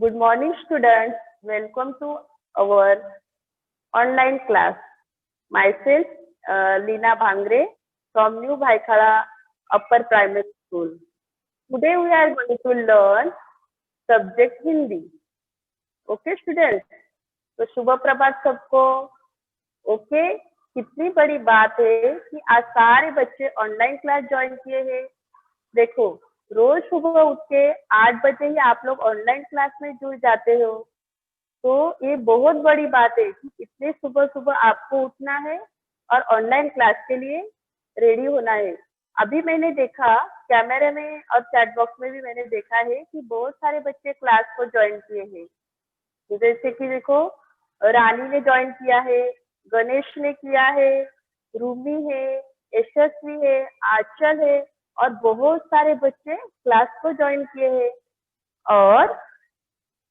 Good morning, students. Welcome to our online class. Myself, Lina Bhangre from New Bhaikhala Upper Primary School. Today we are going to learn subject Hindi. Okay, students? तो शुभ प्रभात सबको. Okay, कितनी बड़ी बात है कि आज सारे बच्चे ऑनलाइन क्लास ज्वाइन किए हैं. देखो, रोज सुबह उठ के 8 बजे ही आप लोग ऑनलाइन क्लास में जुड़ जाते हो. तो ये बहुत बड़ी बात है कि इतने सुबह सुबह आपको उठना है और ऑनलाइन क्लास के लिए रेडी होना है. अभी मैंने देखा कैमरे में और चैट बॉक्स में भी मैंने देखा है कि बहुत सारे बच्चे क्लास को ज्वाइन किए हैं. जैसे कि देखो, रानी ने ज्वाइन किया है, गणेश ने किया है, रूमी है, यशस्वी है, आंचल है और बहुत सारे बच्चे क्लास को ज्वाइन किए हैं. और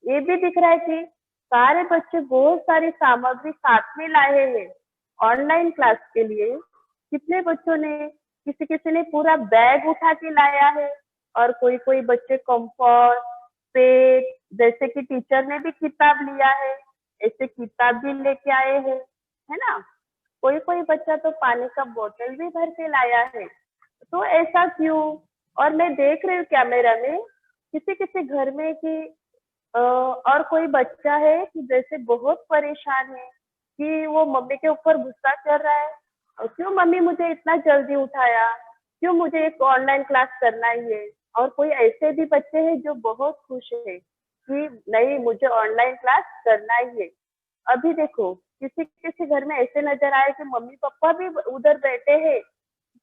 ये भी दिख रहा है कि सारे बच्चे बहुत सारी सामग्री साथ में लाए हैं ऑनलाइन क्लास के लिए. कितने बच्चों ने, किसी ने पूरा बैग उठा के लाया है और कोई बच्चे कंपास, पेन, जैसे कि टीचर ने भी किताब लिया है, ऐसे किताब भी लेके आए हैं, है ना. कोई बच्चा तो पानी का बोतल भी भर के लाया है. तो ऐसा क्यों? और मैं देख रही हूँ कैमरा में किसी घर में कि और कोई बच्चा है कि जैसे बहुत परेशान है कि वो मम्मी के ऊपर गुस्सा कर रहा है. और क्यों मम्मी मुझे इतना जल्दी उठाया, क्यों मुझे एक ऑनलाइन क्लास करना ही है. और कोई ऐसे भी बच्चे हैं जो बहुत खुश है कि नहीं, मुझे ऑनलाइन क्लास करना ही है. अभी देखो, किसी घर में ऐसे नजर आए कि मम्मी पापा भी उधर बैठे हैं,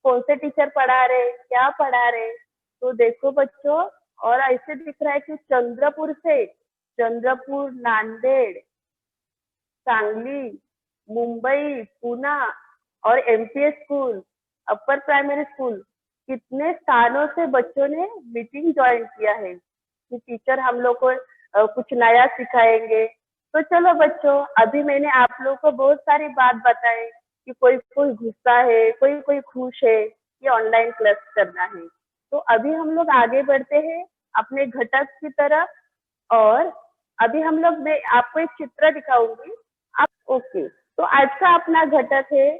कौन से टीचर पढ़ा रहे, क्या पढ़ा रहे. तो देखो बच्चों, और ऐसे दिख रहा है कि चंद्रपुर, नांदेड़, सांगली, मुंबई, पुणे और MPS school, upper primary school, कितने स्थानों से बच्चों ने मीटिंग ज्वाइन किया है कि टीचर हम लोग को कुछ नया सिखाएंगे. तो चलो बच्चों, अभी मैंने आप लोगों को बहुत सारी बात बताई कि कोई गुस्सा है, कोई खुश है कि ऑनलाइन क्लास करना है. तो अभी हम लोग आगे बढ़ते हैं अपने घटक की तरफ. और अभी हम लोग, मैं आपको एक चित्र दिखाऊंगी. आप ओके, तो आज का अपना घटक है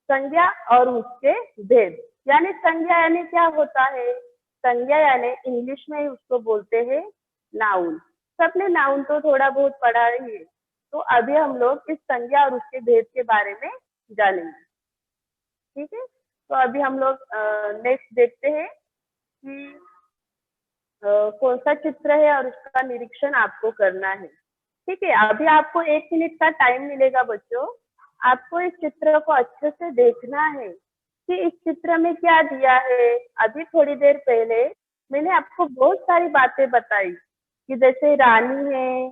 संज्ञा और उसके भेद. यानी संज्ञा यानी क्या होता है? संज्ञा यानी इंग्लिश में उसको बोलते हैं नाउन. सबने नाउन तो थोड़ा बहुत पढ़ा ही है. तो अभी हम लोग इस संज्ञा और उसके भेद के बारे में जानेंगे. ठीक है, तो अभी हम लोग नेक्स्ट देखते हैं कि कौन सा चित्र है और उसका निरीक्षण आपको करना है. ठीक है, अभी आपको 1 मिनट का टाइम मिलेगा बच्चों. आपको इस चित्र को अच्छे से देखना है कि इस चित्र में क्या दिया है. अभी थोड़ी देर पहले मैंने आपको बहुत सारी बातें बताई कि जैसे रानी है,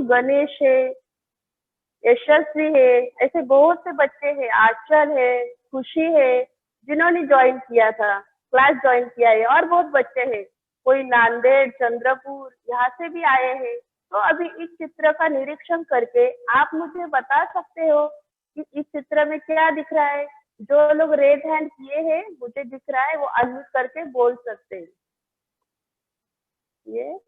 गणेश है, यशस्वी है, ऐसे बहुत से बच्चे हैं, आंचल है, खुशी है, जिन्होंने ज्वाइन किया था, क्लास ज्वाइन किया है. और बहुत बच्चे हैं, कोई नांदेड़, चंद्रपुर, यहाँ से भी आए हैं. तो अभी इस चित्र का निरीक्षण करके आप मुझे बता सकते हो कि इस चित्र में क्या दिख रहा है. जो लोग रेड हैंड किए हैं, मुझे दिख रहा है, वो अनम्यूट करके बोल सकते हैं. ये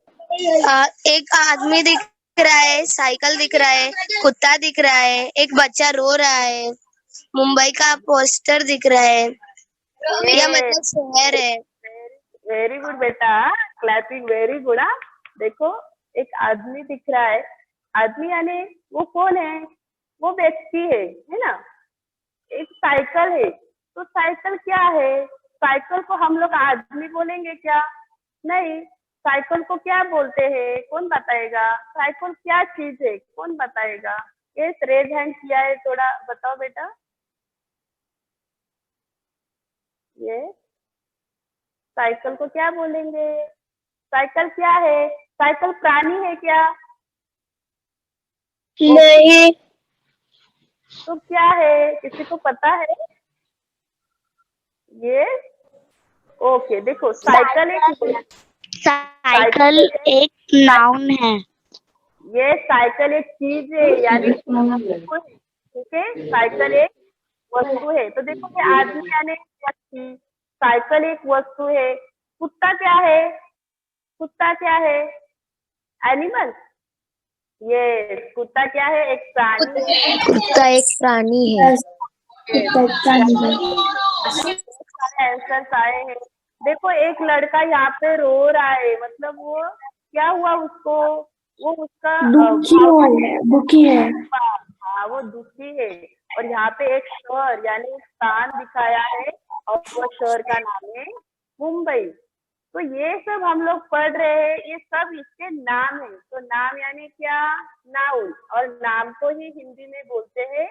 एक आदमी दिख रहा है, साइकिल दिख रहा है, कुत्ता दिख रहा है, एक बच्चा रो रहा है, मुंबई का पोस्टर दिख रहा है. यह मतलब शहर है. वेरी गुड बेटा, क्लैपिंग, वेरी गुड. देखो, एक आदमी दिख रहा है. आदमी यानी वो कौन है? वो व्यक्ति है ना. एक साइकिल है, तो साइकिल क्या है? साइकिल को हम लोग आदमी बोलेंगे क्या? नहीं. साइकिल को क्या बोलते हैं? कौन बताएगा? साइकिल क्या चीज है? कौन बताएगा? ये रेड हैंड किया है, थोड़ा बताओ बेटा. ये साइकिल को क्या बोलेंगे? साइकिल क्या है? साइकिल प्राणी है क्या? नहीं. तो क्या है? किसी को पता है? ये ओके, देखो, साइकिल एक नाउन है. ये साइकिल एक चीज है, यानी वस्तु है. ठीक है, साइकिल एक वस्तु है. तो देखो, ये आदमी यानी व्यक्ति, साइकिल एक वस्तु है. कुत्ता क्या है? कुत्ता क्या है? एनिमल। ये कुत्ता क्या है? एक प्राणी है। कुत्ता एक प्राणी है। आंसर आए हैं। देखो एक लड़का यहाँ पे रो रहा है, मतलब वो क्या हुआ उसको, वो उसका दुखी है। हाँ वो दुखी है। और यहाँ पे एक शहर यानी स्थान दिखाया है, और वो शहर का नाम है मुंबई। तो ये सब हम लोग पढ़ रहे हैं, ये सब इसके नाम है। तो नाम यानी क्या? नाउन। और नाम को ही हिंदी में बोलते हैं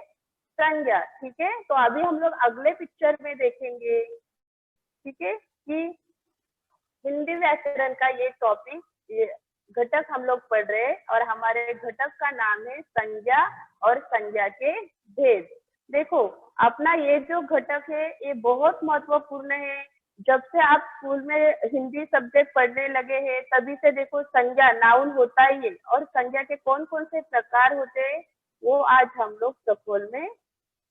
संज्ञा। ठीक है, तो अभी हम लोग अगले पिक्चर में देखेंगे, ठीक है, कि हिंदी व्याकरण का ये टॉपिक, ये घटक हम लोग पढ़ रहे हैं, और हमारे घटक का नाम है संज्ञा और संज्ञा के भेद। देखो अपना ये जो घटक है ये बहुत महत्वपूर्ण है। जब से आप स्कूल में हिंदी सब्जेक्ट पढ़ने लगे हैं तभी से देखो संज्ञा नाउन होता ही है, और संज्ञा के कौन कौन से प्रकार होते हैं वो आज हम लोग सफल में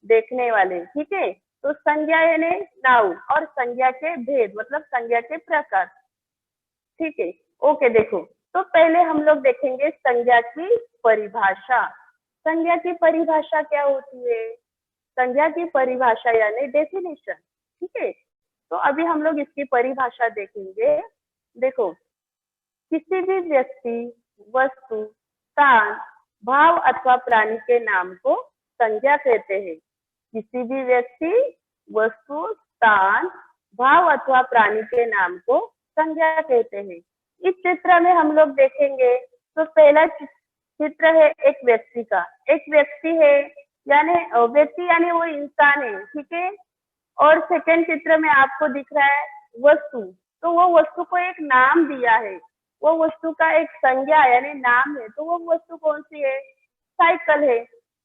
देखने वाले। ठीक है, तो संज्ञा यानी नाउन, और संज्ञा के भेद मतलब संज्ञा के प्रकार। ठीक है, ओके। देखो तो पहले हम लोग देखेंगे संज्ञा की परिभाषा। संज्ञा की परिभाषा क्या होती है? संज्ञा की परिभाषा यानी डेफिनेशन। ठीक है, तो अभी हम लोग इसकी परिभाषा देखेंगे। देखो किसी भी व्यक्ति, वस्तु, स्थान, भाव अथवा प्राणी के नाम को संज्ञा कहते हैं। किसी भी व्यक्ति, वस्तु, स्थान, भाव अथवा प्राणी के नाम को संज्ञा कहते हैं। इस चित्र में हम लोग देखेंगे तो पहला चित्र है एक व्यक्ति का। एक व्यक्ति है यानी व्यक्ति यानी वो इंसान है। ठीक है, और सेकंड चित्र में आपको दिख रहा है वस्तु। तो वो वस्तु को एक नाम दिया है, वो वस्तु का एक संज्ञा यानी नाम है। तो वो वस्तु कौन सी है? साइकिल है।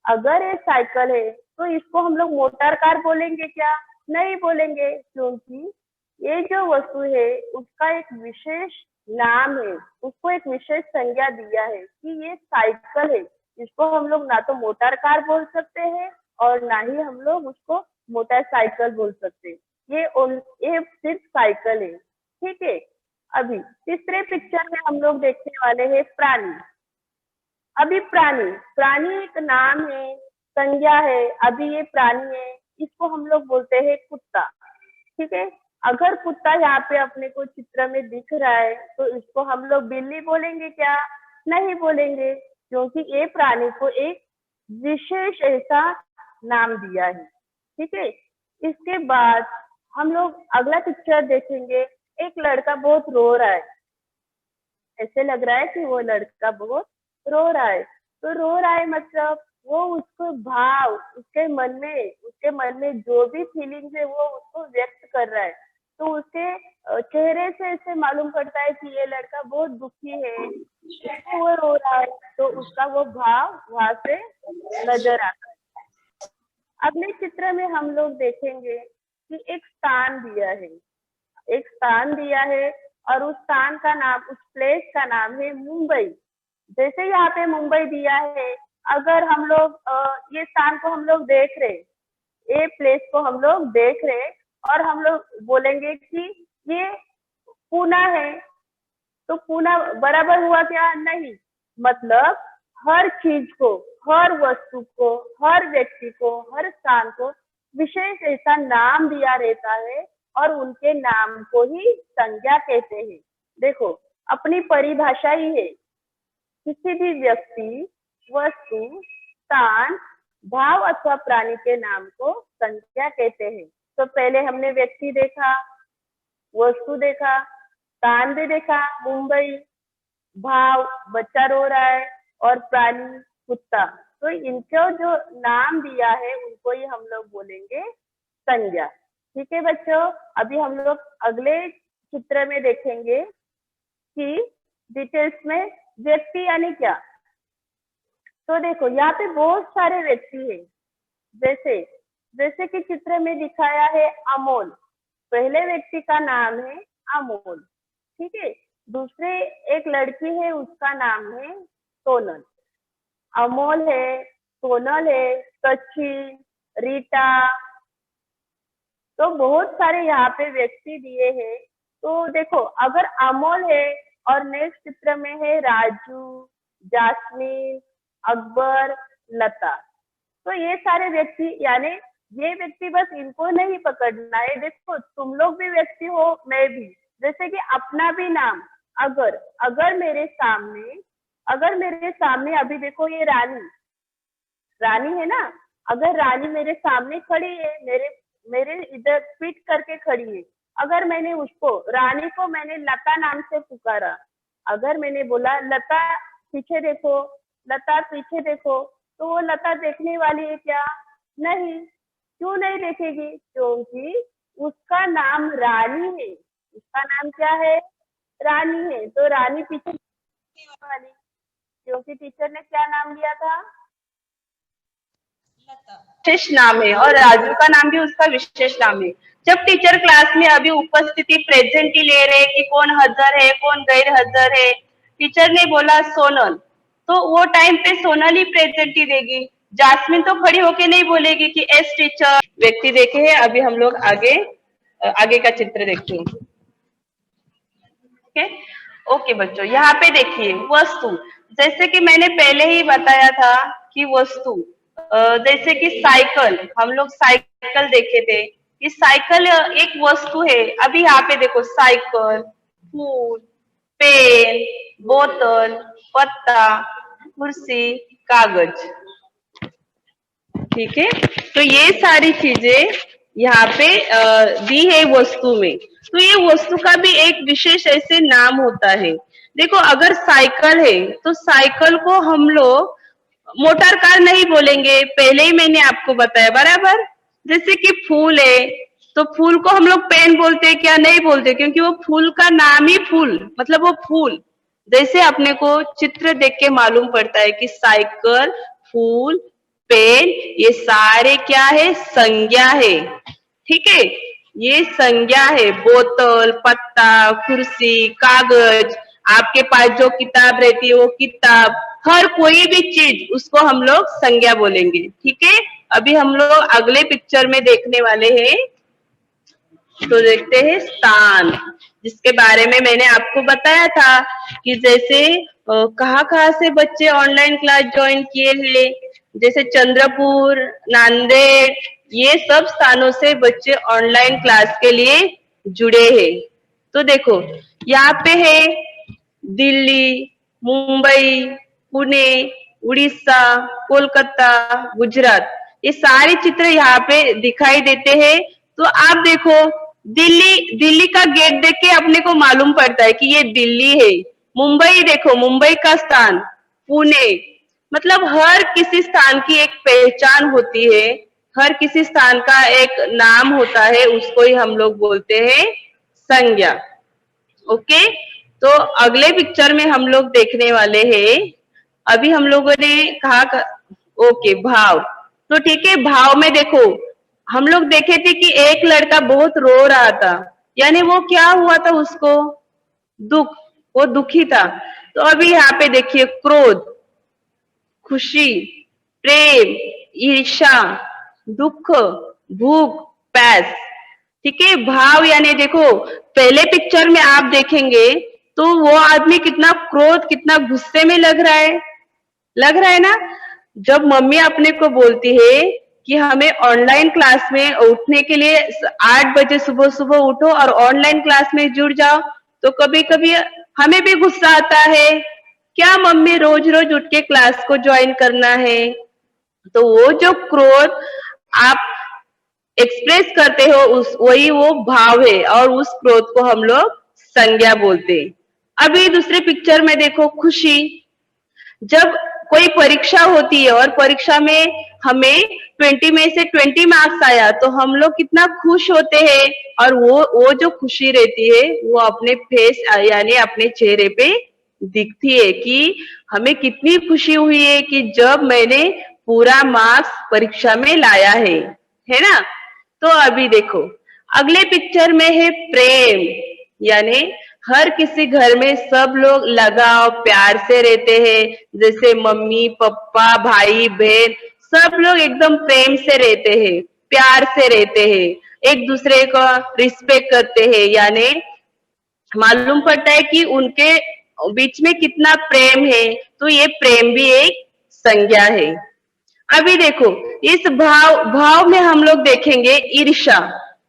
अगर ये साइकिल है तो इसको हम लोग मोटर कार बोलेंगे क्या? नहीं बोलेंगे, क्योंकि ये जो वस्तु है उसका एक विशेष नाम है, उसको एक विशेष संज्ञा दिया है कि ये साइकिल है। इसको हम लोग ना तो मोटर कार बोल सकते हैं और ना ही हम लोग उसको मोटरसाइकिल बोल सकते हैं। ये सिर्फ साइकिल है। ठीक है, अभी तीसरे पिक्चर में हम लोग देखने वाले हैं प्राणी। अभी प्राणी, प्राणी एक नाम है, संज्ञा है। अभी ये प्राणी है, इसको हम लोग बोलते हैं कुत्ता। ठीक है, अगर कुत्ता यहाँ पे अपने को चित्र में दिख रहा है तो इसको हम लोग बिल्ली बोलेंगे क्या? नहीं बोलेंगे, क्योंकि ये प्राणी को एक विशेष ऐसा नाम दिया है। ठीक है, इसके बाद हम लोग अगला पिक्चर देखेंगे। एक लड़का बहुत रो रहा है, ऐसे लग रहा है कि वो लड़का बहुत रो रहा है। तो रो रहा है मतलब वो उसको भाव, उसके मन में जो भी फीलिंग्स है वो उसको व्यक्त कर रहा है। तो उसके चेहरे से ऐसे मालूम पड़ता है कि ये लड़का बहुत दुखी है, इसलिए वो रो रहा है। तो उसका वो भाव वहां से नजर आता है। अगले चित्र में हम लोग देखेंगे कि एक स्थान दिया है, एक स्थान दिया है, और उस स्थान का नाम, उस प्लेस का नाम है मुंबई। जैसे यहाँ पे मुंबई दिया है, अगर हम लोग ये स्थान को हम लोग देख रहे, ये प्लेस को हम लोग देख रहे, और हम लोग बोलेंगे कि ये पूना है, तो पूना बराबर हुआ क्या? नहीं। मतलब हर चीज को, हर वस्तु को, हर व्यक्ति को, हर स्थान को विशेष ऐसा नाम दिया रहता है, और उनके नाम को ही संज्ञा कहते हैं। देखो अपनी परिभाषा ही है, किसी भी व्यक्ति, वस्तु, स्थान, भाव अथवा प्राणी के नाम को संज्ञा कहते हैं। तो पहले हमने व्यक्ति देखा, वस्तु देखा, स्थान भी देखा मुंबई, भाव बच्चा रो रहा है, और प्राणी कुत्ता। तो इनको जो नाम दिया है उनको ही हम लोग बोलेंगे संज्ञा। ठीक है बच्चों, अभी हम लोग अगले चित्र में देखेंगे कि डिटेल्स में व्यक्ति यानी क्या। तो देखो यहाँ पे बहुत सारे व्यक्ति हैं, जैसे कि चित्र में दिखाया है अमोल। पहले व्यक्ति का नाम है अमोल। ठीक है, दूसरे एक लड़की है, उसका नाम है सोनल। अमोल है, सोनल है, सचिन, रीटा। तो बहुत सारे यहाँ पे व्यक्ति दिए हैं। तो देखो अगर अमोल है और नेक्स्ट चित्र में है राजू, जास्मीन, अकबर, लता। तो ये सारे व्यक्ति यानी ये व्यक्ति बस इनको नहीं पकड़ना है। देखो तुम लोग भी व्यक्ति हो, मैं भी। जैसे कि अपना भी नाम अगर अगर मेरे सामने अभी देखो ये रानी रानी है ना। अगर रानी मेरे सामने खड़ी है, मेरे मेरे इधर पीठ करके खड़ी है, अगर मैंने उसको रानी को मैंने लता नाम से पुकारा, अगर मैंने बोला लता पीछे देखो, लता पीछे देखो, तो वो लता देखने वाली है क्या? नहीं। क्यों नहीं देखेगी? क्योंकि उसका नाम रानी है। उसका नाम क्या है? रानी है। तो रानी पीछे देखने वाली, क्योंकि टीचर ने क्या नाम लिया था? विशेष नाम है, और राजू का नाम भी उसका विशेष नाम है। जब टीचर क्लास में अभी उपस्थिति प्रेजेंट ही ले रहे कि कौन हाजिर है कौन गैर हाजिर है, टीचर ने बोला सोनल, तो वो टाइम पे सोनल ही प्रेजेंट ही देगी। जास्मिन तो खड़ी होके नहीं बोलेगी कि एस टीचर। व्यक्ति देखे हैं। अभी हम लोग आगे आगे का चित्र देखते हैं। ओके ओके बच्चों, यहाँ पे देखिए वस्तु। जैसे कि मैंने पहले ही बताया था कि वस्तु जैसे कि साइकिल, हम लोग साइकिल देखे थे कि साइकिल एक वस्तु है। अभी यहाँ पे देखो साइकिल, फूल, पेन, बोतल, पत्ता, कुर्सी, कागज। ठीक है, तो ये सारी चीजें यहाँ पे दी है वस्तु में। तो ये वस्तु का भी एक विशेष ऐसे नाम होता है। देखो अगर साइकिल है तो साइकिल को हम लोग मोटर कार नहीं बोलेंगे, पहले ही मैंने आपको बताया बराबर। जैसे कि फूल है तो फूल को हम लोग पेन बोलते हैं क्या? नहीं बोलते, क्योंकि वो फूल का नाम ही फूल, मतलब वो फूल। जैसे अपने को चित्र देख के मालूम पड़ता है कि साइकिल, फूल, पेन, ये सारे क्या है? संज्ञा है। ठीक है, ये संज्ञा है। बोतल, पत्ता, कुर्सी, कागज, आपके पास जो किताब रहती है वो किताब, हर कोई भी चीज उसको हम लोग संज्ञा बोलेंगे। ठीक है, अभी हम लोग अगले पिक्चर में देखने वाले हैं। तो देखते हैं स्थान, जिसके बारे में मैंने आपको बताया था कि जैसे कहाँ से बच्चे ऑनलाइन क्लास ज्वाइन किए हैं। जैसे चंद्रपुर, नांदेड़, ये सब स्थानों से बच्चे ऑनलाइन क्लास के लिए जुड़े हैं। तो देखो यहाँ पे है दिल्ली, मुंबई, पुणे, उड़ीसा, कोलकाता, गुजरात, ये सारे चित्र यहाँ पे दिखाई देते हैं। तो आप देखो दिल्ली का गेट देख के अपने को मालूम पड़ता है कि ये दिल्ली है। मुंबई देखो, मुंबई का स्थान, पुणे, मतलब हर किसी स्थान की एक पहचान होती है, हर किसी स्थान का एक नाम होता है, उसको ही हम लोग बोलते हैं संज्ञा। ओके, तो अगले पिक्चर में हम लोग देखने वाले हैं। अभी हम लोगों ने कहा ओके भाव। तो ठीक है, भाव में देखो हम लोग देखे थे कि एक लड़का बहुत रो रहा था, यानी वो क्या हुआ था उसको? दुख, वो दुखी था। तो अभी यहाँ पे देखिए क्रोध, खुशी, प्रेम, ईर्ष्या, दुख, भूख, प्यास। ठीक है, भाव यानी देखो पहले पिक्चर में आप देखेंगे तो वो आदमी कितना क्रोध, कितना गुस्से में लग रहा है ना। जब मम्मी अपने को बोलती है कि हमें ऑनलाइन क्लास में उठने के लिए 8 बजे सुबह सुबह उठो और ऑनलाइन क्लास में जुड़ जाओ, तो कभी कभी हमें भी गुस्सा आता है, क्या मम्मी रोज रोज उठ के क्लास को ज्वाइन करना है? तो वो जो क्रोध आप एक्सप्रेस करते हो उस वही वो भाव है, और उस क्रोध को हम लोग संज्ञा बोलते हैं। अभी दूसरे पिक्चर में देखो खुशी। जब कोई परीक्षा होती है और परीक्षा में हमें 20 में से 20 मार्क्स आया तो हम लोग कितना खुश होते हैं, और वो जो खुशी रहती है वो अपने फेस यानी अपने चेहरे पे दिखती है कि हमें कितनी खुशी हुई है कि जब मैंने पूरा मार्क्स परीक्षा में लाया है ना। तो अभी देखो अगले पिक्चर में है प्रेम, यानी हर किसी घर में सब लोग लगाव प्यार से रहते हैं। जैसे मम्मी पापा भाई बहन सब लोग एकदम प्रेम से रहते हैं, प्यार से रहते हैं, एक दूसरे को रिस्पेक्ट करते हैं, यानी मालूम पड़ता है कि उनके बीच में कितना प्रेम है, तो ये प्रेम भी एक संज्ञा है। अभी देखो, इस भाव भाव में हम लोग देखेंगे ईर्ष्या।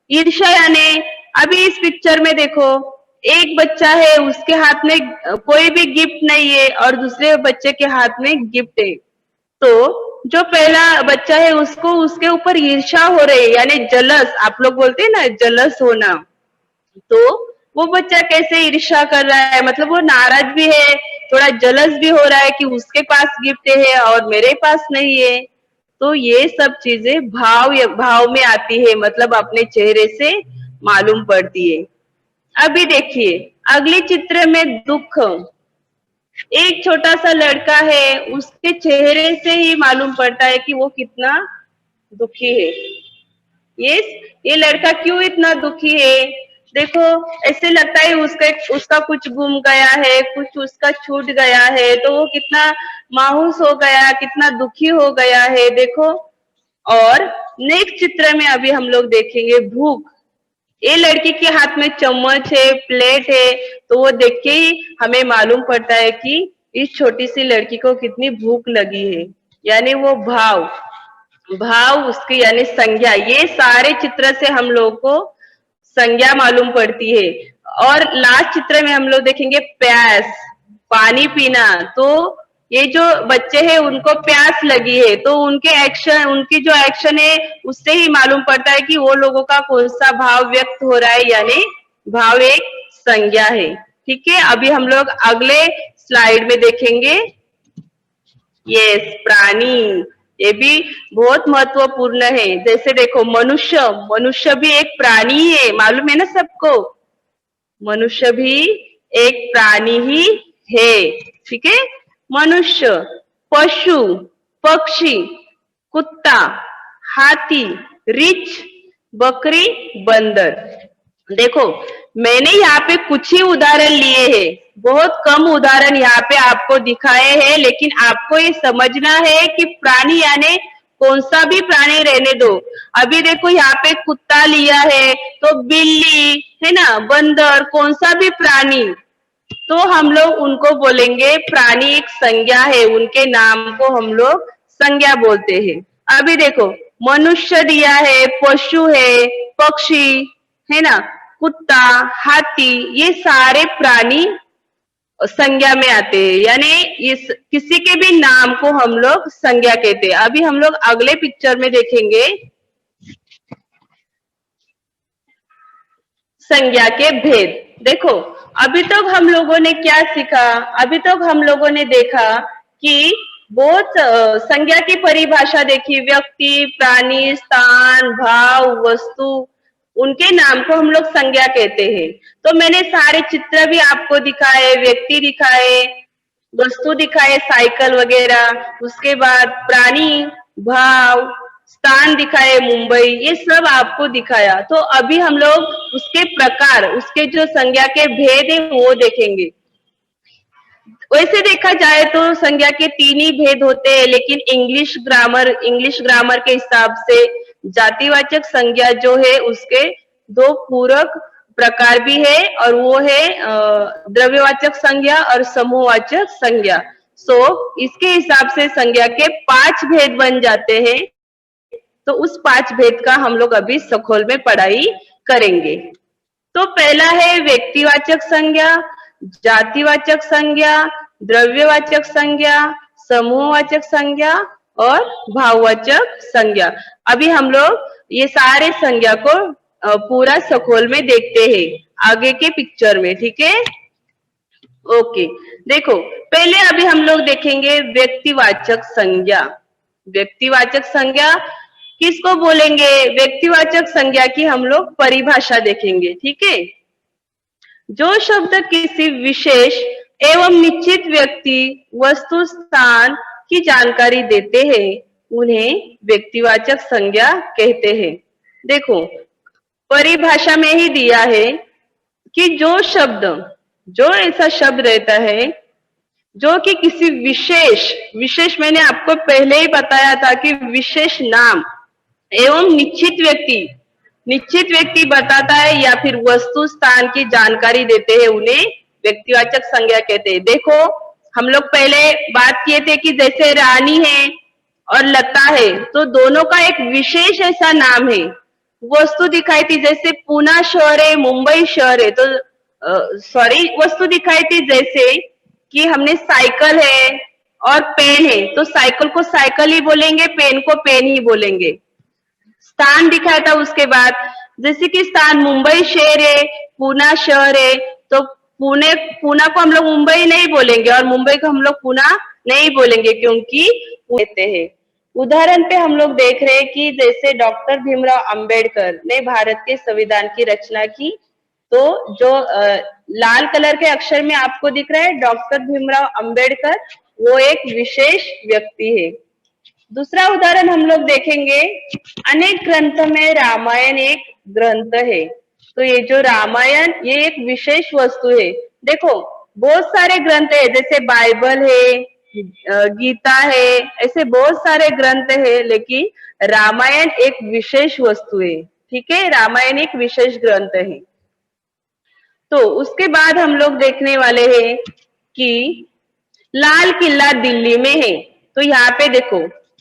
ईर्ष्या यानी अभी इस पिक्चर में देखो, एक बच्चा है, उसके हाथ में कोई भी गिफ्ट नहीं है और दूसरे बच्चे के हाथ में गिफ्ट है। तो जो पहला बच्चा है उसको उसके ऊपर ईर्ष्या हो रही है, यानी जलस, आप लोग बोलते हैं ना जलस होना। तो वो बच्चा कैसे ईर्ष्या कर रहा है, मतलब वो नाराज भी है, थोड़ा जलस भी हो रहा है कि उसके पास गिफ्ट है और मेरे पास नहीं है। तो ये सब चीजें भाव में आती है, मतलब अपने चेहरे से मालूम पड़ती है। अभी देखिए अगले चित्र में दुख। एक छोटा सा लड़का है, उसके चेहरे से ही मालूम पड़ता है कि वो कितना दुखी है। ये लड़का क्यों इतना दुखी है? देखो, ऐसे लगता है उसका कुछ गुम गया है, कुछ उसका छूट गया है, तो वो कितना मायूस हो गया, कितना दुखी हो गया है, देखो। और नेक्स्ट चित्र में अभी हम लोग देखेंगे भूख। ये लड़की के हाथ में चम्मच है, प्लेट है, तो वो देख के ही हमें मालूम पड़ता है कि इस छोटी सी लड़की को कितनी भूख लगी है। यानी वो भाव भाव उसकी यानी संज्ञा, ये सारे चित्र से हम लोगों को संज्ञा मालूम पड़ती है। और लास्ट चित्र में हम लोग देखेंगे प्यास, पानी पीना। तो ये जो बच्चे हैं उनको प्यास लगी है, तो उनकी जो एक्शन है उससे ही मालूम पड़ता है कि वो लोगों का कौन सा भाव व्यक्त हो रहा है, यानी भाव एक संज्ञा है। ठीक है, अभी हम लोग अगले स्लाइड में देखेंगे। यस, प्राणी, ये भी बहुत महत्वपूर्ण है। जैसे देखो, मनुष्य मनुष्य भी एक प्राणी है, मालूम है ना सबको। मनुष्य भी एक प्राणी ही है, ठीक है। मनुष्य, पशु, पक्षी, कुत्ता, हाथी, रीछ, बकरी, बंदर। देखो, मैंने यहाँ पे कुछ ही उदाहरण लिए हैं, बहुत कम उदाहरण यहाँ पे आपको दिखाए हैं, लेकिन आपको ये समझना है कि प्राणी यानी कौन सा भी प्राणी रहने दो। अभी देखो यहाँ पे कुत्ता लिया है, तो बिल्ली है ना, बंदर, कौन सा भी प्राणी, तो हम लोग उनको बोलेंगे प्राणी एक संज्ञा है, उनके नाम को हम लोग संज्ञा बोलते हैं। अभी देखो, मनुष्य दिया है, पशु है, पक्षी है ना, कुत्ता, हाथी, ये सारे प्राणी संज्ञा में आते हैं, यानी इस किसी के भी नाम को हम लोग संज्ञा कहते हैं। अभी हम लोग अगले पिक्चर में देखेंगे संज्ञा के भेद। देखो, अभी तक हम लोगों ने क्या सीखा? अभी तक हम लोगों ने देखा कि बहुत संज्ञा की परिभाषा देखी, व्यक्ति, प्राणी, स्थान, भाव, वस्तु, उनके नाम को हम लोग संज्ञा कहते हैं। तो मैंने सारे चित्र भी आपको दिखाए, व्यक्ति दिखाए, वस्तु दिखाए, साइकिल वगैरह, उसके बाद प्राणी, भाव, स्थान दिखाए, मुंबई, ये सब आपको दिखाया। तो अभी हम लोग उसके प्रकार, उसके जो संज्ञा के भेद है वो देखेंगे। वैसे देखा जाए तो संज्ञा के तीन ही भेद होते हैं, लेकिन इंग्लिश ग्रामर के हिसाब से जातिवाचक संज्ञा जो है उसके दो पूरक प्रकार भी है, और वो है द्रव्यवाचक संज्ञा और समूहवाचक संज्ञा। इसके हिसाब से संज्ञा के 5 भेद बन जाते हैं। तो उस 5 भेद का हम लोग अभी सखोल में पढ़ाई करेंगे। तो पहला है व्यक्तिवाचक संज्ञा, जातिवाचक संज्ञा, द्रव्यवाचक संज्ञा, समूहवाचक संज्ञा और भाववाचक संज्ञा। अभी हम लोग ये सारे संज्ञा को पूरा सखोल में देखते हैं आगे के पिक्चर में, ठीक है। ओके, देखो, पहले अभी हम लोग देखेंगे व्यक्तिवाचक संज्ञा। व्यक्तिवाचक संज्ञा किसको बोलेंगे? व्यक्तिवाचक संज्ञा की हम लोग परिभाषा देखेंगे, ठीक है। जो शब्द किसी विशेष एवं निश्चित व्यक्ति, वस्तु, स्थान की जानकारी देते हैं उन्हें व्यक्तिवाचक संज्ञा कहते हैं। देखो, परिभाषा में ही दिया है कि जो ऐसा शब्द रहता है जो कि किसी विशेष मैंने आपको पहले ही बताया था कि विशेष नाम एवं निश्चित व्यक्ति, निश्चित व्यक्ति बताता है या फिर वस्तु स्थान की जानकारी देते हैं, उन्हें व्यक्तिवाचक संज्ञा कहते हैं। देखो, हम लोग पहले बात किए थे कि जैसे रानी है और लता है, तो दोनों का एक विशेष ऐसा नाम है। वस्तु दिखाई थी, जैसे पूना शहर है, मुंबई शहर है, तो सॉरी, वस्तु दिखाई थी जैसे कि हमने साइकिल है और पेन है, तो साइकिल को साइकिल ही बोलेंगे, पेन को पेन ही बोलेंगे। स्थान दिखाया था उसके बाद, जैसे कि स्थान मुंबई शहर है, पूना शहर है, तो पूना को हम लोग मुंबई नहीं बोलेंगे और मुंबई को हम लोग पूना नहीं बोलेंगे, क्योंकि कहते हैं। उदाहरण पे हम लोग देख रहे हैं कि जैसे डॉक्टर भीमराव अंबेडकर ने भारत के संविधान की रचना की, तो जो लाल कलर के अक्षर में आपको दिख रहा है डॉक्टर भीमराव अंबेडकर, वो एक विशेष व्यक्ति है। दूसरा उदाहरण हम लोग देखेंगे, अनेक ग्रंथ में रामायण एक ग्रंथ है। तो ये जो रामायण, ये एक विशेष वस्तु है। देखो, बहुत सारे ग्रंथ है, जैसे बाइबल है, गीता है, ऐसे बहुत सारे ग्रंथ है, लेकिन रामायण एक विशेष वस्तु है। ठीक है, रामायण एक विशेष ग्रंथ है। तो उसके बाद हम लोग देखने वाले हैं कि लाल किला दिल्ली में है। तो यहाँ पे देखो,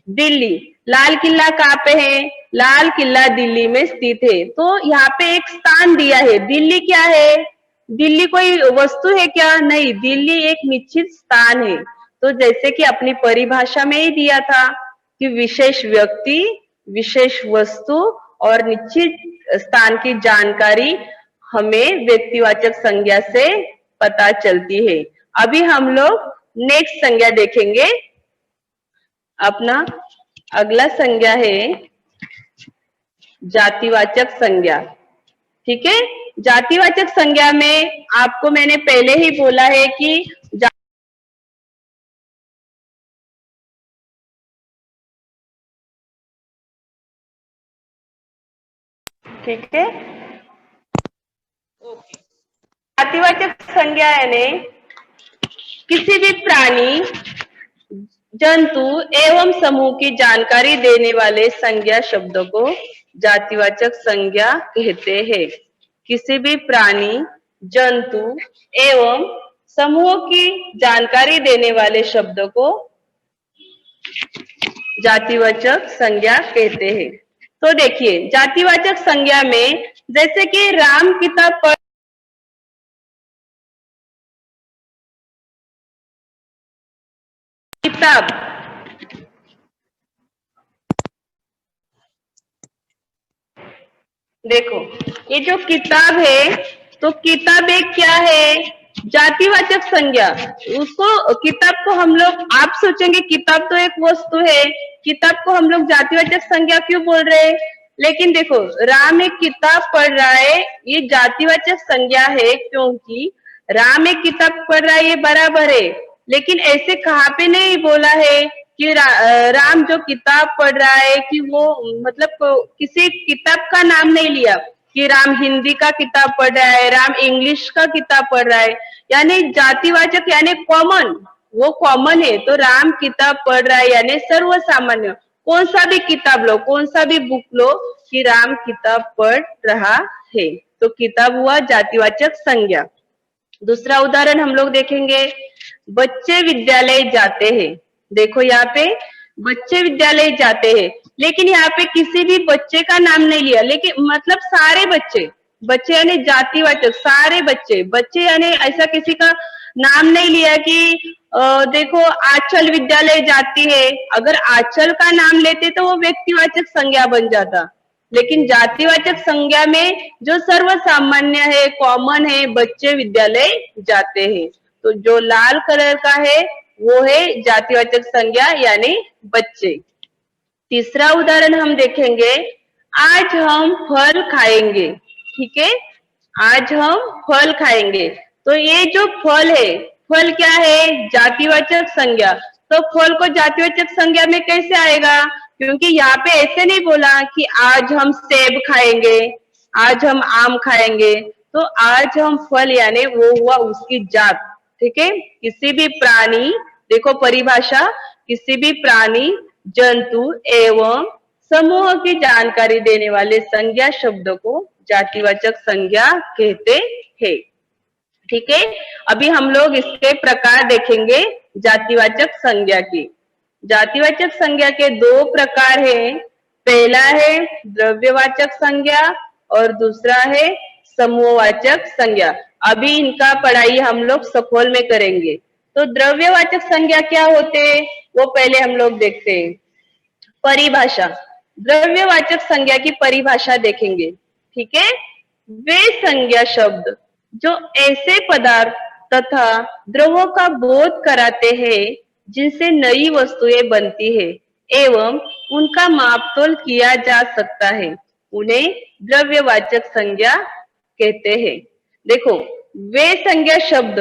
दिल्ली, लाल किला कहाँ पे है? लाल किला दिल्ली में स्थित है। तो यहाँ पे एक स्थान दिया है। दिल्ली क्या है? दिल्ली कोई वस्तु है क्या? नहीं, दिल्ली एक निश्चित स्थान है। तो जैसे कि अपनी परिभाषा में ही दिया था कि विशेष व्यक्ति, विशेष वस्तु और निश्चित स्थान की जानकारी हमें व्यक्तिवाचक संज्ञा से पता चलती है। अभी हम लोग नेक्स्ट संज्ञा देखेंगे। अपना अगला संज्ञा है जातिवाचक संज्ञा। ठीक है, जातिवाचक संज्ञा में आपको मैंने पहले ही बोला है कि ठीक है, जातिवाचक संज्ञा यानी किसी भी प्राणी, जंतु एवं समूह की जानकारी देने वाले संज्ञा शब्दों को जातिवाचक संज्ञा कहते हैं। किसी भी प्राणी, जंतु एवं समूह की जानकारी देने वाले शब्दों को जातिवाचक संज्ञा कहते हैं। तो देखिए, जातिवाचक संज्ञा में जैसे कि राम किताब पढ़, किताब, देखो ये जो किताब है, तो किताब एक क्या है? जातिवाचक संज्ञा। उसको, किताब को हम लोग, आप सोचेंगे किताब तो एक वस्तु है, किताब को हम लोग जातिवाचक संज्ञा क्यों बोल रहे हैं? लेकिन देखो, राम एक किताब पढ़ रहा है, ये जातिवाचक संज्ञा है, क्योंकि राम एक किताब पढ़ रहा है, ये बराबर है। लेकिन ऐसे कहाँ पे नहीं बोला है कि राम जो किताब पढ़ रहा है, कि वो मतलब किसी किताब का नाम नहीं लिया कि राम हिंदी का किताब पढ़ रहा है, राम इंग्लिश का किताब पढ़ रहा है। यानी जातिवाचक यानी कॉमन, वो कॉमन है। तो राम किताब पढ़ रहा है यानी सर्वसामान्य, कौन सा भी किताब लो, कौन सा भी बुक लो, कि राम किताब पढ़ रहा है। तो किताब हुआ जातिवाचक संज्ञा। दूसरा उदाहरण हम लोग देखेंगे, बच्चे विद्यालय जाते हैं। देखो यहाँ पे बच्चे विद्यालय जाते हैं, लेकिन यहाँ पे किसी भी बच्चे का नाम नहीं लिया, लेकिन मतलब सारे बच्चे, बच्चे यानी जातिवाचक, सारे बच्चे, बच्चे यानी ऐसा किसी का नाम नहीं लिया कि देखो आंचल विद्यालय जाती है। अगर आंचल का नाम लेते तो वो व्यक्तिवाचक संज्ञा बन जाता, लेकिन जातिवाचक संज्ञा में जो सर्वसामान्य है, कॉमन है, बच्चे विद्यालय जाते हैं। तो जो लाल कलर का है वो है जातिवाचक संज्ञा यानी बच्चे। तीसरा उदाहरण हम देखेंगे, आज हम फल खाएंगे। ठीक है, आज हम फल खाएंगे। तो ये जो फल है, फल क्या है? जातिवाचक संज्ञा। तो फल को जातिवाचक संज्ञा में कैसे आएगा? क्योंकि यहाँ पे ऐसे नहीं बोला कि आज हम सेब खाएंगे, आज हम आम खाएंगे। तो आज हम फल यानी वो हुआ उसकी जात। ठीक है, किसी भी प्राणी, देखो परिभाषा, किसी भी प्राणी, जंतु एवं समूह की जानकारी देने वाले संज्ञा शब्द को जातिवाचक संज्ञा कहते हैं। ठीक है, अभी हम लोग इसके प्रकार देखेंगे जातिवाचक संज्ञा की। जातिवाचक संज्ञा के दो प्रकार हैं। पहला है द्रव्यवाचक संज्ञा और दूसरा है समूहवाचक संज्ञा। अभी इनका पढ़ाई हम लोग सखोल में करेंगे। तो द्रव्यवाचक संज्ञा क्या होते हैं वो पहले हम लोग देखते हैं। परिभाषा, द्रव्यवाचक संज्ञा की परिभाषा देखेंगे। ठीक है, वे संज्ञा शब्द जो ऐसे पदार्थ तथा द्रव्यों का बोध कराते हैं जिनसे नई वस्तुएं बनती है एवं उनका मापतोल किया जा सकता है, उन्हें द्रव्यवाचक संज्ञा कहते हैं। देखो, वे संज्ञा शब्द,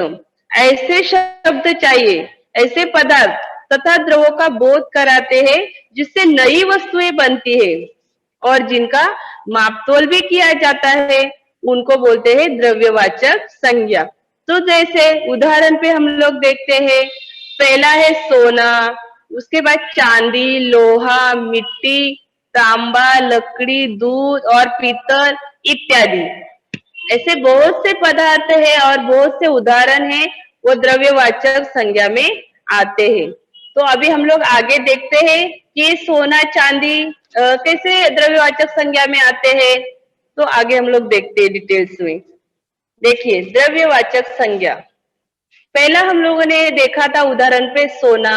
ऐसे शब्द चाहिए, ऐसे पदार्थ तथा द्रव्यों का बोध कराते हैं जिससे नई वस्तुएं बनती है और जिनका मापतोल भी किया जाता है, उनको बोलते हैं द्रव्यवाचक संज्ञा। तो जैसे उदाहरण पे हम लोग देखते हैं, पहला है सोना, उसके बाद चांदी, लोहा, मिट्टी, तांबा, लकड़ी, दूध और पीतल इत्यादि। ऐसे बहुत से पदार्थ है और बहुत से उदाहरण है, वो द्रव्यवाचक संज्ञा में आते हैं। तो अभी हम लोग आगे देखते हैं कि सोना चांदी कैसे द्रव्यवाचक संज्ञा में आते हैं। तो आगे हम लोग देखते हैं डिटेल्स में। देखिए, द्रव्यवाचक संज्ञा, पहला हम लोगों ने देखा था उदाहरण पे सोना,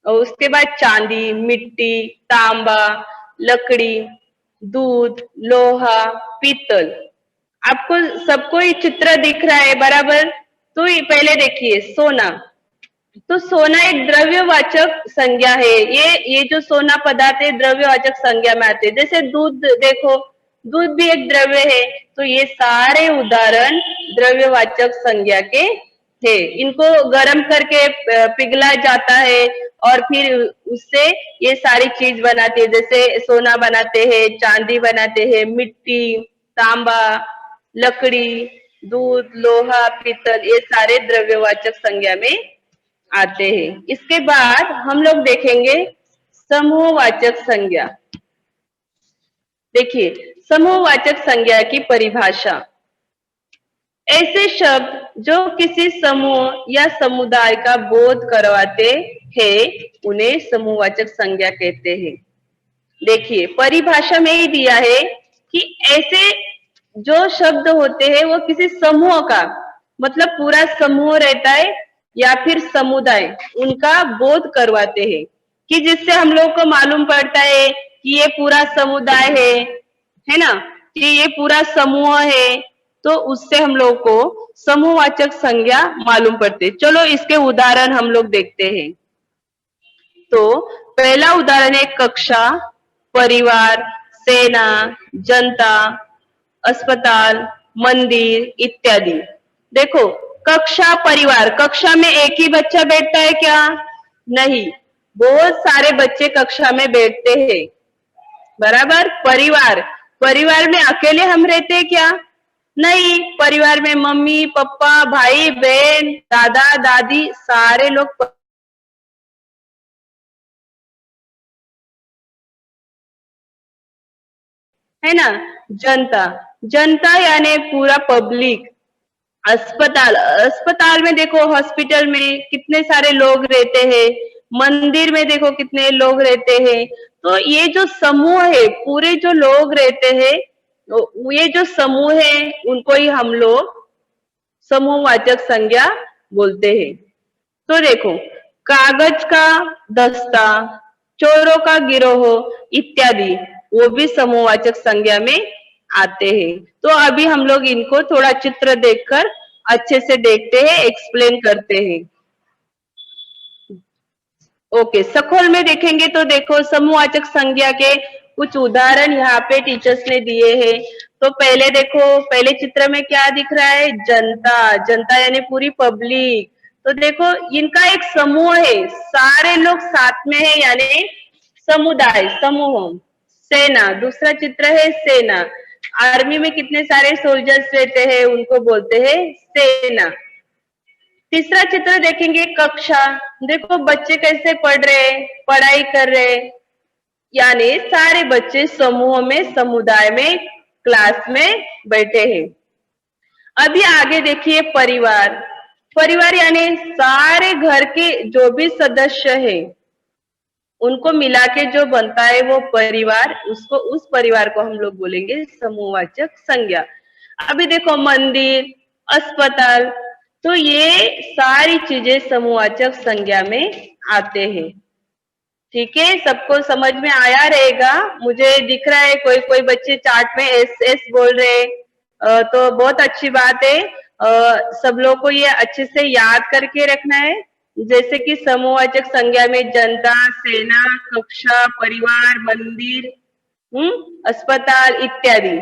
उसके बाद चांदी, मिट्टी, तांबा, लकड़ी, दूध, लोहा, पीतल। आपको सबको ये चित्र दिख रहा है बराबर। तो ये पहले देखिए सोना, तो सोना एक द्रव्यवाचक संज्ञा है। ये जो सोना पदार्थ है द्रव्यवाचक संज्ञा में आते हैं। जैसे दूध, देखो दूध भी एक द्रव्य है। तो ये सारे उदाहरण द्रव्यवाचक संज्ञा के है। इनको गर्म करके पिघला जाता है और फिर उससे ये सारी चीज बनाते हैं। जैसे सोना बनाते हैं, चांदी बनाते हैं, मिट्टी, तांबा, लकड़ी, दूध, लोहा, पीतल, ये सारे द्रव्यवाचक संज्ञा में आते हैं। इसके बाद हम लोग देखेंगे समूहवाचक संज्ञा। देखिए, समूहवाचक संज्ञा की परिभाषा, ऐसे शब्द जो किसी समूह या समुदाय का बोध करवाते हैं, उन्हें समूहवाचक संज्ञा कहते हैं। देखिए, परिभाषा में ही दिया है कि ऐसे जो शब्द होते हैं वो किसी समूह का, मतलब पूरा समूह रहता है या फिर समुदाय, उनका बोध करवाते हैं, कि जिससे हम लोग को मालूम पड़ता है कि ये पूरा समुदाय है ना, कि ये पूरा समूह है। तो उससे हम लोग को समूहवाचक संज्ञा मालूम पड़ते। चलो इसके उदाहरण हम लोग देखते हैं। तो पहला उदाहरण है कक्षा, परिवार, सेना, जनता, अस्पताल, मंदिर इत्यादि। देखो, कक्षा, परिवार, कक्षा में एक ही बच्चा बैठता है क्या? नहीं, बहुत सारे बच्चे कक्षा में बैठते हैं, बराबर। परिवार, परिवार में अकेले हम रहते हैं क्या? नहीं, परिवार में मम्मी पापा, भाई बहन, दादा दादी, सारे लोग है ना। जनता, जनता यानी पूरा पब्लिक। अस्पताल, अस्पताल में देखो, हॉस्पिटल में कितने सारे लोग रहते हैं। मंदिर में देखो कितने लोग रहते हैं। तो ये जो समूह है, पूरे जो लोग रहते हैं, ये जो समूह है, उनको ही हम लोग समूहवाचक संज्ञा बोलते हैं। तो देखो, कागज का दस्ता, चोरों का गिरोह इत्यादि, वो भी समूहवाचक संज्ञा में आते हैं। तो अभी हम लोग इनको थोड़ा चित्र देखकर अच्छे से देखते हैं, एक्सप्लेन करते हैं। ओके, सखोल में देखेंगे तो देखो, समूहवाचक संज्ञा के कुछ उदाहरण यहाँ पे टीचर्स ने दिए हैं। तो पहले देखो, पहले चित्र में क्या दिख रहा है? जनता, जनता यानी पूरी पब्लिक। तो देखो, इनका एक समूह है, सारे लोग साथ में है, यानी समुदाय, समूह। सेना, दूसरा चित्र है सेना, आर्मी में कितने सारे सोल्जर्स रहते हैं, उनको बोलते हैं सेना। तीसरा चित्र देखेंगे कक्षा, देखो बच्चे कैसे पढ़ रहे, पढ़ाई कर रहे। यानी सारे बच्चे समूह में, समुदाय में, क्लास में बैठे हैं। अभी आगे देखिए परिवार। परिवार यानी सारे घर के जो भी सदस्य हैं उनको मिला के जो बनता है वो परिवार, उसको, उस परिवार को हम लोग बोलेंगे समूहवाचक संज्ञा। अभी देखो मंदिर, अस्पताल, तो ये सारी चीजें समूहवाचक संज्ञा में आते हैं। ठीक है, सबको समझ में आया रहेगा। मुझे दिख रहा है कोई कोई बच्चे चार्ट में एस एस बोल रहे, तो बहुत अच्छी बात है। सब लोग को ये अच्छे से याद करके रखना है। जैसे कि समूहवाचक संज्ञा में जनता, सेना, कक्षा, परिवार, मंदिर, अस्पताल इत्यादि।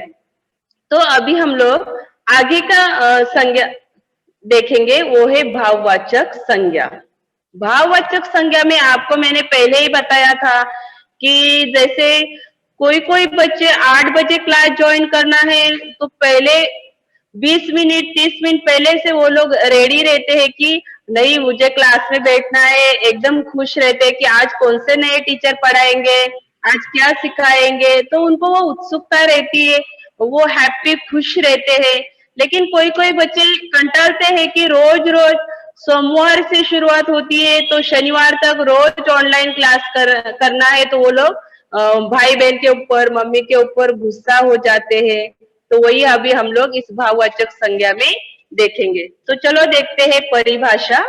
तो अभी हम लोग आगे का संज्ञा देखेंगे, वो है भाववाचक संज्ञा। भाववाचक संज्ञा में आपको मैंने पहले ही बताया था कि जैसे कोई कोई बच्चे 8 बजे क्लास ज्वाइन करना है तो पहले 20 मिनट 30 मिनट पहले से वो लोग रेडी रहते हैं कि नहीं मुझे क्लास में बैठना है, एकदम खुश रहते हैं कि आज कौन से नए टीचर पढ़ाएंगे, आज क्या सिखाएंगे, तो उनको वो उत्सुकता रहती है, वो हैप्पी खुश रहते हैं। लेकिन कोई कोई बच्चे कंटालते हैं कि रोज रोज सोमवार से शुरुआत होती है तो शनिवार तक रोज ऑनलाइन क्लास करना है, तो वो लोग भाई बहन के ऊपर, मम्मी के ऊपर गुस्सा हो जाते हैं। तो वही अभी हम लोग इस भाववाचक संज्ञा में देखेंगे। तो चलो देखते हैं परिभाषा।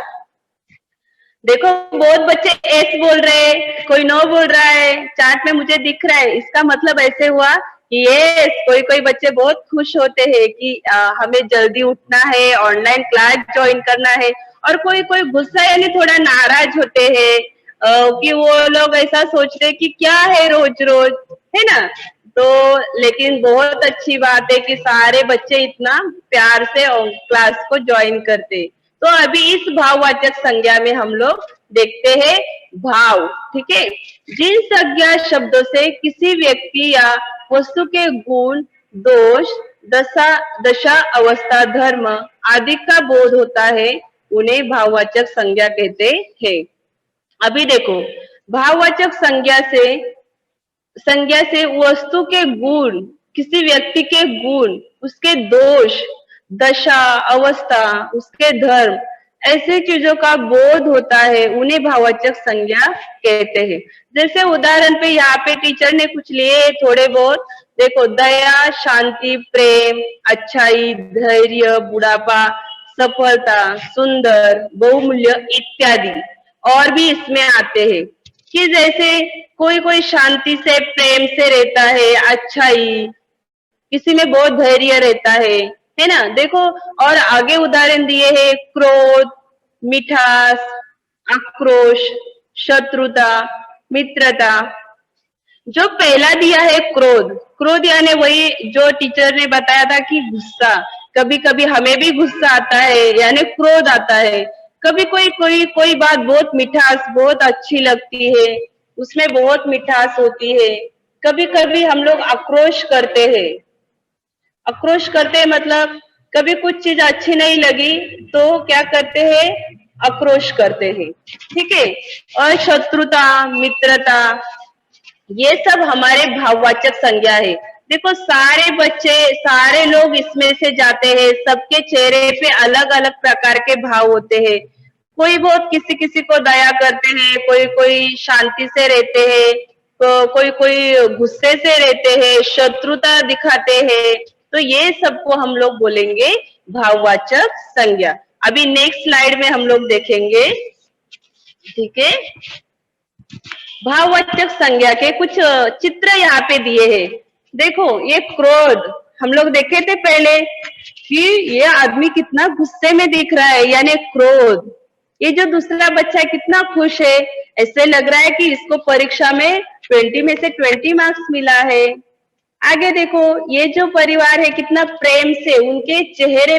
देखो बहुत बच्चे एस बोल रहे हैं, कोई नो बोल रहा है, चार्ट में मुझे दिख रहा है। इसका मतलब ऐसे हुआ कि यस, कोई कोई बच्चे बहुत खुश होते हैं कि हमें जल्दी उठना है, ऑनलाइन क्लास ज्वाइन करना है, और कोई कोई गुस्सा यानी थोड़ा नाराज होते हैं कि वो लोग ऐसा सोचते हैं कि क्या है रोज रोज, है ना। तो लेकिन बहुत अच्छी बात है कि सारे बच्चे इतना प्यार से क्लास को ज्वाइन करते। तो अभी इस भाववाचक संज्ञा में हम लोग देखते हैं भाव। ठीक है, जिन संज्ञा शब्दों से किसी व्यक्ति या वस्तु के गुण, दोष, दशा, अवस्था, धर्म आदि का बोध होता है उन्हें भाववाचक संज्ञा कहते हैं। अभी देखो भाववाचक संज्ञा से वस्तु के गुण, किसी व्यक्ति के गुण, उसके दोष, दशा, अवस्था, उसके धर्म, ऐसे चीजों का बोध होता है, उन्हें भाववाचक संज्ञा कहते हैं। जैसे उदाहरण पे यहाँ पे टीचर ने कुछ लिए थोड़े बहुत, देखो दया, शांति, प्रेम, अच्छाई, धैर्य, बुढ़ापा, सफलता, सुंदर, बहुमूल्य इत्यादि और भी इसमें आते हैं। कि जैसे कोई कोई शांति से, प्रेम से रहता है, अच्छाई, किसी में बहुत धैर्य रहता है ना। देखो और आगे उदाहरण दिए हैं क्रोध, मिठास, आक्रोश, शत्रुता, मित्रता। जो पहला दिया है क्रोध, क्रोध यानी वही जो टीचर ने बताया था कि गुस्सा, कभी कभी हमें भी गुस्सा आता है यानी क्रोध आता है। कभी कोई बात बहुत मिठास, बहुत अच्छी लगती है, उसमें बहुत मिठास होती है। कभी कभी हम लोग आक्रोश करते हैं। आक्रोश करते हैं मतलब कभी कुछ चीज अच्छी नहीं लगी तो क्या करते हैं, आक्रोश करते हैं। ठीक है, और शत्रुता, मित्रता, ये सब हमारे भाववाचक संज्ञा है। देखो सारे बच्चे, सारे लोग इसमें से जाते हैं, सबके चेहरे पे अलग अलग प्रकार के भाव होते हैं। कोई बहुत किसी किसी को दया करते हैं, कोई कोई शांति से रहते हैं, तो कोई कोई गुस्से से रहते हैं, शत्रुता दिखाते हैं। तो ये सबको हम लोग बोलेंगे भाववाचक संज्ञा। अभी नेक्स्ट स्लाइड में हम लोग देखेंगे। ठीक है, भाववाचक संज्ञा के कुछ चित्र यहाँ पे दिए हैं। देखो ये क्रोध, हम लोग देखे थे पहले कि ये आदमी कितना गुस्से में दिख रहा है यानी क्रोध। ये जो दूसरा बच्चा है कितना खुश है, ऐसे लग रहा है कि इसको परीक्षा में 20 में से 20 मार्क्स मिला है। आगे देखो ये जो परिवार है कितना प्रेम से, उनके चेहरे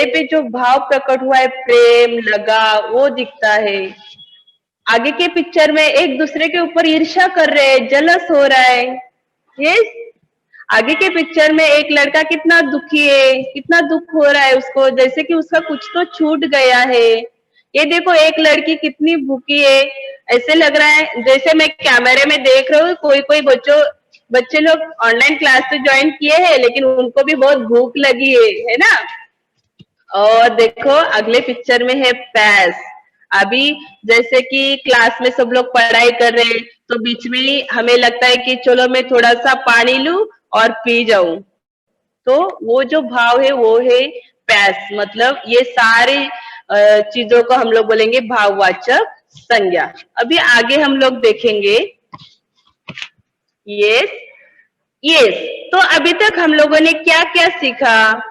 पे जो भाव प्रकट हुआ है, प्रेम, लगाव, वो दिखता है। आगे के पिक्चर में एक दूसरे के ऊपर ईर्ष्या कर रहे हैं, जलस हो रहा है। यस, आगे के पिक्चर में एक लड़का कितना दुखी है, कितना दुख हो रहा है उसको, जैसे कि उसका कुछ तो छूट गया है। ये देखो एक लड़की कितनी भूखी है, ऐसे लग रहा है जैसे मैं कैमरे में देख रहा हूँ कोई कोई बच्चे लोग ऑनलाइन क्लास तो ज्वाइन किए हैं लेकिन उनको भी बहुत भूख लगी है ना। और देखो अगले पिक्चर में है पैस। अभी जैसे कि क्लास में सब लोग पढ़ाई कर रहे हैं तो बीच में ही हमें लगता है कि चलो मैं थोड़ा सा पानी लूं और पी जाऊं, तो वो जो भाव है वो है पैस। मतलब ये सारी चीजों को हम लोग बोलेंगे भाववाचक संज्ञा। अभी आगे हम लोग देखेंगे यस यस। तो अभी तक हम लोगों ने क्या क्या सीखा?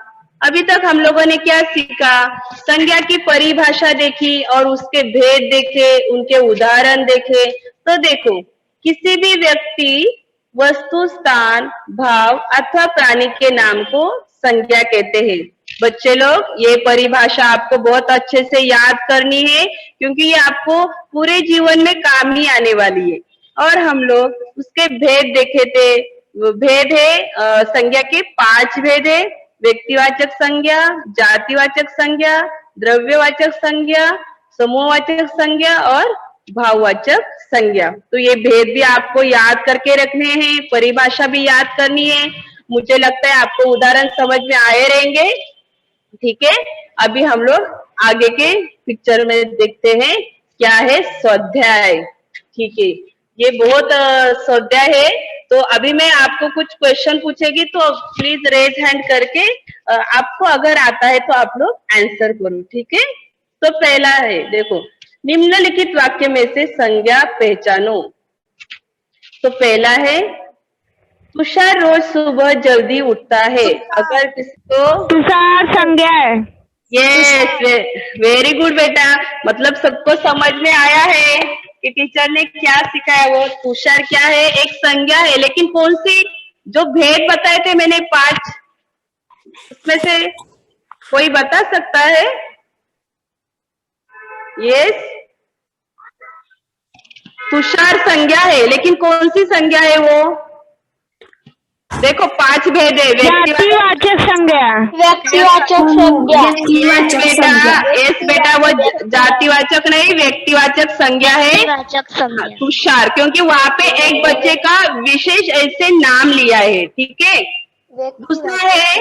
अभी तक हम लोगों ने क्या सीखा? संज्ञा की परिभाषा देखी और उसके भेद देखे, उनके उदाहरण देखे। तो देखो किसी भी व्यक्ति, वस्तु, स्थान, भाव अथवा प्राणी के नाम को संज्ञा कहते हैं। बच्चे लोग ये परिभाषा आपको बहुत अच्छे से याद करनी है क्योंकि ये आपको पूरे जीवन में काम ही आने वाली है। और हम लोग उसके भेद देखे थे। भेद है संज्ञा के 5 भेद है। व्यक्तिवाचक संज्ञा, जातिवाचक संज्ञा, द्रव्यवाचक संज्ञा, समूहवाचक संज्ञा और भाववाचक संज्ञा। तो ये भेद भी आपको याद करके रखने हैं, परिभाषा भी याद करनी है। मुझे लगता है आपको उदाहरण समझ में आए रहेंगे। ठीक है, अभी हम लोग आगे के पिक्चर में देखते हैं क्या है स्वाध्याय। ठीक है, ये बहुत स्वाध्याय है। तो अभी मैं आपको कुछ क्वेश्चन पूछेगी तो प्लीज रेज हैंड करके आपको अगर आता है तो आप लोग आंसर करो। ठीक है, तो पहला है देखो, निम्नलिखित वाक्य में से संज्ञा पहचानो। तो पहला है तुषार रोज सुबह जल्दी उठता है। अगर किसको तुषार संज्ञा है। यस, वेरी गुड बेटा। मतलब सबको समझ में आया है कि टीचर ने क्या सिखाया। वो तुषार क्या है? एक संज्ञा है। लेकिन कौन सी? जो भेद बताए थे मैंने 5, उसमें से कोई बता सकता है? यस, तुषार संज्ञा है लेकिन कौन सी संज्ञा है वो? देखो 5 भेद है। व्यक्तिवाचक संज्ञा। व्यक्तिवाचक संज्ञा। यस बेटा, वो जातिवाचक नहीं व्यक्तिवाचक संज्ञा है व्यक्तिवाचक संज्ञा। तुषार, क्योंकि वहां पे एक बच्चे का विशेष ऐसे नाम लिया है। ठीक है, दूसरा है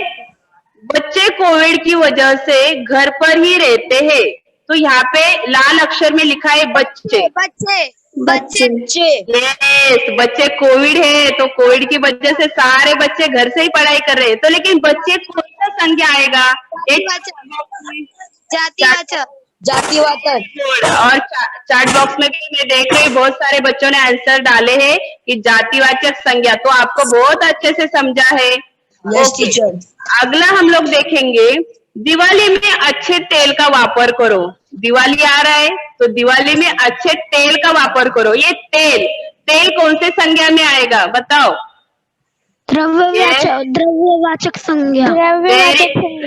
बच्चे कोविड की वजह से घर पर ही रहते हैं। तो यहाँ पे लाल अक्षर में लिखा है बच्चे। बच्चे यस, बच्चे कोविड है तो कोविड की वजह से सारे बच्चे घर से ही पढ़ाई कर रहे हैं। तो लेकिन बच्चे कौन सा संज्ञा आएगा? जातिवाचक। और चार्ट बॉक्स में भी मैं देख रही बहुत सारे बच्चों ने आंसर डाले हैं कि जातिवाचक संज्ञा। तो आपको बहुत अच्छे से समझा है। टीचर। अगला हम लोग देखेंगे, दिवाली में अच्छे तेल का वापर करो। दिवाली आ रहा है तो दिवाली में अच्छे तेल का वापर करो। ये तेल कौन से संज्ञा में आएगा बताओ? द्रव्यवाचक संज्ञा।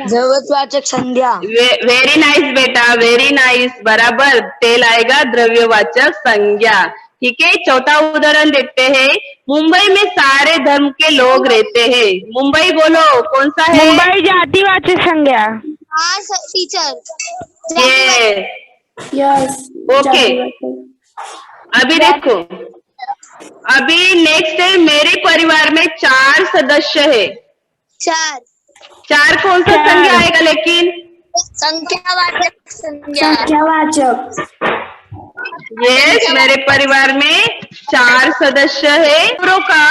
द्रव्यवाचक संज्ञा। वेरी नाइस बेटा, वेरी नाइस। बराबर, तेल आएगा द्रव्यवाचक संज्ञा। ठीक है, चौथा उदाहरण देखते हैं। मुंबई में सारे धर्म के लोग रहते हैं। मुंबई बोलो कौन सा है? मुंबई जातिवाचक संज्ञा। हाँ टीचर। यस। ओके, अभी देखो, अभी नेक्स्ट है मेरे परिवार में 4 सदस्य है। 4 कौन सा संज्ञा आएगा? लेकिन संख्यावाचक संज्ञा। संख्यावाचक। यस, मेरे परिवार में 4 सदस्य है। अंगूरों का,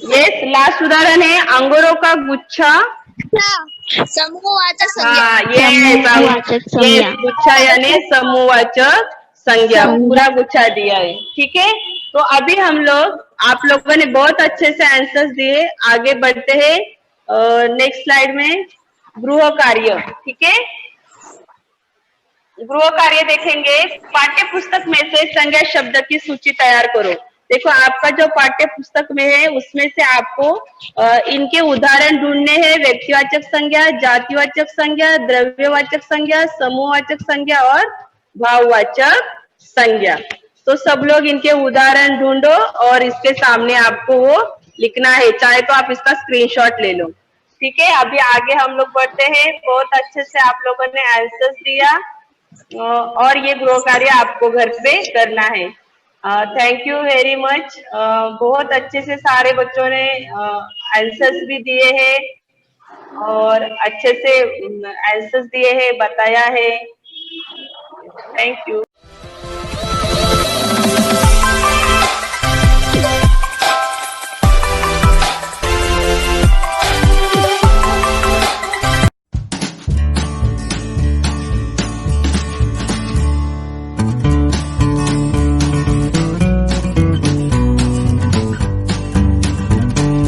यस, लास्ट उदाहरण है अंगूरों का गुच्छा। समूहवाचक हाँ, संज्ञा। यस, गुच्छा यानी समूहवाचक संज्ञा। पूरा गुच्छा दिया है। ठीक है, तो अभी हम लोग, आप लोगों ने बहुत अच्छे से आंसर्स दिए। आगे बढ़ते हैं नेक्स्ट स्लाइड में गृह कार्य। ठीक है, गृह कार्य देखेंगे। पाठ्य पुस्तक में से संज्ञा शब्द की सूची तैयार करो। देखो आपका जो पाठ्य पुस्तक में है उसमें से आपको इनके उदाहरण ढूंढने हैं। व्यक्तिवाचक संज्ञा, जातिवाचक संज्ञा, द्रव्यवाचक संज्ञा, समूहवाचक संज्ञा और भाववाचक संज्ञा। तो सब लोग इनके उदाहरण ढूंढो और इसके सामने आपको वो लिखना है। चाहे तो आप इसका स्क्रीनशॉट ले लो। ठीक है, अभी आगे हम लोग बढ़ते हैं। बहुत अच्छे से आप लोगों ने आंसर्स दिया। और ये गृह कार्य आपको घर पे करना है। Thank you very much. बहुत अच्छे से सारे बच्चों ने आंसर्स भी दिए हैं और अच्छे से आंसर्स दिए हैं, बताया है। Thank you.